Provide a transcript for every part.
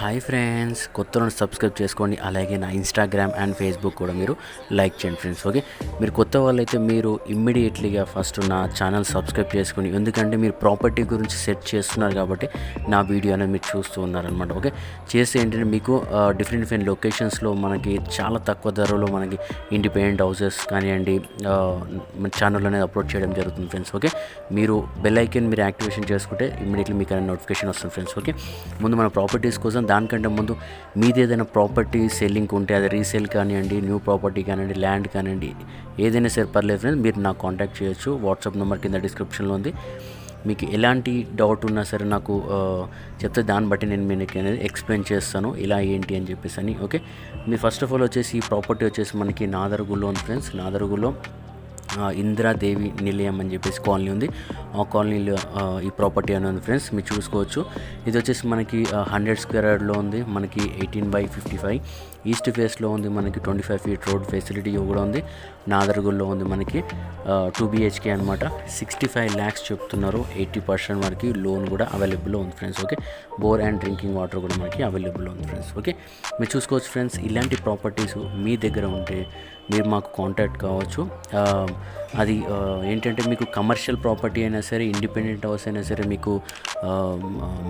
Hi friends, కొత్తలను subscribe చేసుకోండి. అలాగే నా ఇన్స్టాగ్రామ్ అండ్ ఫేస్బుక్ కూడా మీరు లైక్ చేయండి ఫ్రెండ్స్. ఓకే, మీరు కొత్త వాళ్ళైతే మీరు ఇమ్మీడియట్లీగా ఫస్ట్ నా ఛానల్ సబ్స్క్రైబ్ చేసుకోండి. ఎందుకంటే మీరు ప్రాపర్టీ గురించి సెర్చ్ చేస్తున్నారు కాబట్టి నా వీడియో అనేది మీరు చూస్తూ ఉన్నారనమాట. ఓకే, చేస్తే ఏంటంటే మీకు డిఫరెంట్ లొకేషన్స్లో మనకి చాలా తక్కువ ధరలో మనకి ఇండిపెండెంట్ హౌసెస్ కానివ్వండి మన ఛానల్ అనేది అప్లోడ్ చేయడం జరుగుతుంది ఫ్రెండ్స్. ఓకే, మీరు బెల్ ఐకాన్ మీరు యాక్టివేషన్ చేసుకుంటే ఇమ్మీడియట్లీ మీకు అనేది నోటిఫికేషన్ వస్తుంది ఫ్రెండ్స్. ఓకే, ముందు మన ప్రాపర్టీస్ కోసం దానికంటే ముందు మీది ఏదైనా ప్రాపర్టీ సెల్లింగ్ ఉంటే అది రీసేల్ కానివ్వండి, న్యూ ప్రాపర్టీ కానివ్వండి, ల్యాండ్ కానివ్వండి, ఏదైనా సరే పర్లేదు ఫ్రెండ్స్, మీరు నాకు కాంటాక్ట్ చేయొచ్చు. వాట్సాప్ నెంబర్ కింద డిస్క్రిప్షన్లో ఉంది. మీకు ఎలాంటి డౌట్ ఉన్నా సరే నాకు చెప్తే దాన్ని బట్టి నేను మీకు అనేది ఎక్స్ప్లెయిన్ చేస్తాను ఇలా ఏంటి అని చెప్పేసి అని. ఓకే, మీరు ఫస్ట్ ఆఫ్ ఆల్ వచ్చేసి ఈ ప్రాపర్టీ వచ్చేసి మనకి నాదర్గుల్లో ఉంది ఫ్రెండ్స్. నాదర్గుల్లో ఇందిరాదేవి నిలయం అని చెప్పేసి కాలనీ ఉంది. ఆ కాలనీలో ఈ ప్రాపర్టీ అని ఉంది ఫ్రెండ్స్, మీరు చూసుకోవచ్చు. ఇది వచ్చేసి మనకి 100 స్క్వేర్ యార్డ్లో ఉంది. మనకి 18/55 ఈస్ట్ ఫేస్లో ఉంది. మనకి 25 ఫీట్ రోడ్ ఫెసిలిటీ కూడా ఉంది. నాదర్గుల్లో ఉంది. మనకి 2 BHK అనమాట. 65 lakhs చెప్తున్నారు. 80% వరకు లోన్ కూడా అవైలబుల్లో ఉంది friends. Okay, bore and drinking water కూడా మనకి అవైలబుల్లో ఉంది ఫ్రెండ్స్. ఓకే, మీరు చూసుకోవచ్చు ఫ్రెండ్స్. ఇలాంటి ప్రాపర్టీస్ మీ దగ్గర ఉంటే మీరు మాకు కాంటాక్ట్ కావచ్చు. అది ఏంటంటే మీకు కమర్షియల్ ప్రాపర్టీ అయినా సరే, ఇండిపెండెంట్ హౌస్ అయినా సరే, మీకు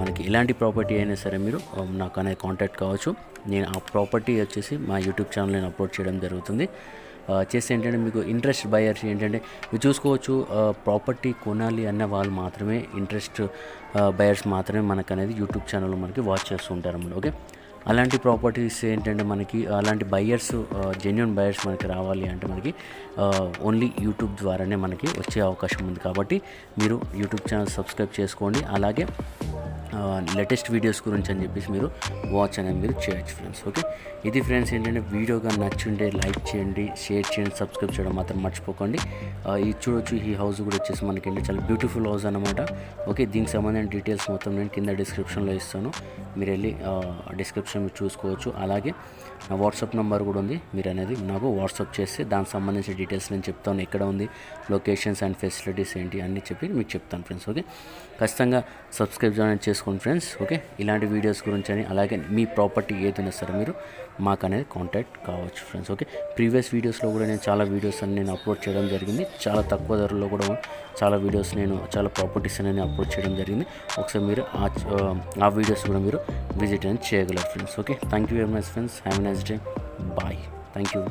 మనకి ఎలాంటి ప్రాపర్టీ అయినా సరే మీరు నాకు అనేది కాంటాక్ట్ కావచ్చు. నేను ఆ ప్రాపర్టీ వచ్చేసి మా యూట్యూబ్ ఛానల్ నేను అప్లోడ్ చేయడం జరుగుతుంది. చేస్తే ఏంటంటే మీకు ఇంట్రెస్ట్ బయర్స్ ఏంటంటే మీరు చూసుకోవచ్చు. ప్రాపర్టీ కొనాలి అన్న వాళ్ళు మాత్రమే, ఇంట్రెస్ట్ బయర్స్ మాత్రమే మనకు అనేది యూట్యూబ్ ఛానల్లో మనకి వాచ్ చేస్తూ ఉంటారు అన్నమాట. ఓకే, అలాంటి ప్రాపర్టీస్ ఏంటంటే మనకి అలాంటి బయర్స్, జెన్యూన్ బయర్స్ మనకి రావాలి అంటే మనకి ఓన్లీ యూట్యూబ్ ద్వారానే మనకి వచ్చే అవకాశం ఉంది. కాబట్టి మీరు యూట్యూబ్ ఛానల్ సబ్స్క్రైబ్ చేసుకోండి. అలాగే లేటెస్ట్ వీడియోస్ గురించి అని చెప్పేసి మీరు వాచ్ అనేది మీరు చేయొచ్చు ఫ్రెండ్స్. ఓకే, ఇది ఫ్రెండ్స్ ఏంటంటే వీడియోగా నచ్చుంటే లైక్ చేయండి, షేర్ చేయండి, సబ్స్క్రైబ్ చేయడం మాత్రం మర్చిపోకండి. ఇది చూడొచ్చు, ఈ హౌస్ కూడా వచ్చేసి మనకి చాలా బ్యూటిఫుల్ హౌస్ అనమాట. ఓకే, దీనికి సంబంధించిన డీటెయిల్స్ మొత్తం నేను కింద డిస్క్రిప్షన్లో ఇస్తాను. మీరు వెళ్ళి డిస్క్రిప్షన్ చూసుకోవచ్చు. అలాగే నా వాట్సాప్ నెంబర్ కూడా ఉంది. మీరు అనేది నాకు వాట్సాప్ చేస్తే దానికి సంబంధించిన డీటెయిల్స్ నేను చెప్తాను. ఎక్కడ ఉంది, లొకేషన్స్ అండ్ ఫెసిలిటీస్ ఏంటి అన్నీ చెప్పి మీకు చెప్తాను ఫ్రెండ్స్. ఓకే, ఖచ్చితంగా సబ్స్క్రైబ్ చేసుకోండి ఫ్రెండ్స్. ఓకే, ఇలాంటి వీడియోస్ గురించి అని, అలాగే మీ ప్రాపర్టీ ఏదైనా సరే మీరు మాకు అనేది కాంటాక్ట్ కావచ్చు ఫ్రెండ్స్. ఓకే, ప్రీవియస్ వీడియోస్లో కూడా నేను చాలా వీడియోస్ అని నేను అప్లోడ్ చేయడం జరిగింది. చాలా తక్కువ ధరలో కూడా చాలా వీడియోస్ నేను చాలా ప్రాపర్టీస్ అనేది అప్లోడ్ చేయడం జరిగింది. ఒకసారి మీరు ఆ వీడియోస్ కూడా మీరు విజిట్ అనేది చేయగలరు friends. Okay, thank you very much friends. Have a nice day. Bye. Thank you.